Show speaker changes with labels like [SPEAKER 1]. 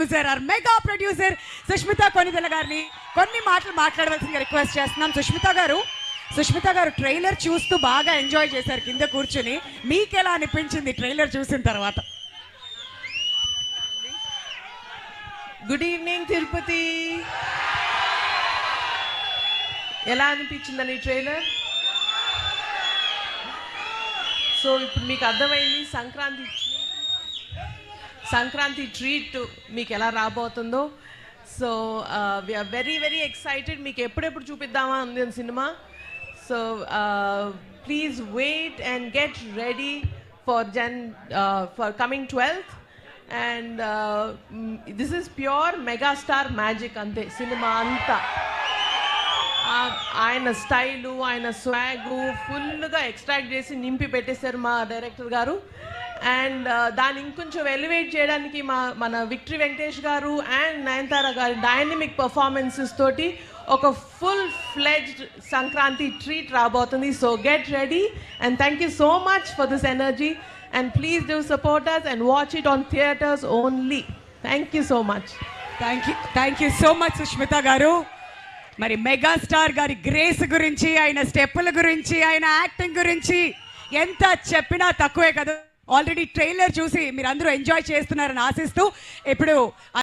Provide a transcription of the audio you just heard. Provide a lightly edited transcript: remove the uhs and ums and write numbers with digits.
[SPEAKER 1] our mega producer Sushmita Konidela గారిని కొన్ని మాటలు మాట్లాడవలసిందిగా రిక్వెస్ట్ చేస్తున్నాం. సుష్మిత గారు ట్రైలర్ చూస్తూ బాగా ఎంజాయ్ చేశారు కింద కూర్చుని. మీకు ఎలా అనిపించింది ట్రైలర్ చూసిన తర్వాత?
[SPEAKER 2] Good evening Tirupati. ఎలా అనిపించిందని ట్రైలర్? సో ఇప్పుడు మీకు అర్థమైంది సంక్రాంతి ట్రీట్ మీకు ఎలా రాబోతుందో. So we are very very excited. మీకు ఎప్పుడెప్పుడు చూపిద్దామా ఉంది సినిమా. So please wait and get ready for coming 12th. And this is pure megastar magic అంతే సినిమా అంతా. ఆయన స్టైలు, ఆయన స్వాగు ఫుల్గా ఎక్స్ట్రాక్ట్ చేసి నింపి పెట్టేశారు మా డైరెక్టర్ గారు. అండ్ దాన్ని ఇంకొంచెం ఎలివేట్ చేయడానికి మన విక్టరీ వెంకటేష్ గారు అండ్ నయనతార గారి డైనమిక్ పర్ఫార్మెన్సెస్ తోటి ఒక ఫుల్ ఫ్లెడ్జ్డ్ సంక్రాంతి ట్రీట్ రాబోతుంది. So get ready and thank you so much for this energy and please do support us and watch it on theatres only. Thank you so much.
[SPEAKER 1] Thank you so much Sushmita గారు. మరి megastar గారి grace గురించి, ఆయన స్టెప్పుల గురించి, ఆయన acting గురించి ఎంత చెప్పినా తక్కువే కదా. ఆల్రెడీ ట్రైలర్ చూసి మీరు అందరూ ఎంజాయ్ చేస్తున్నారని ఆశిస్తూ ఇప్పుడు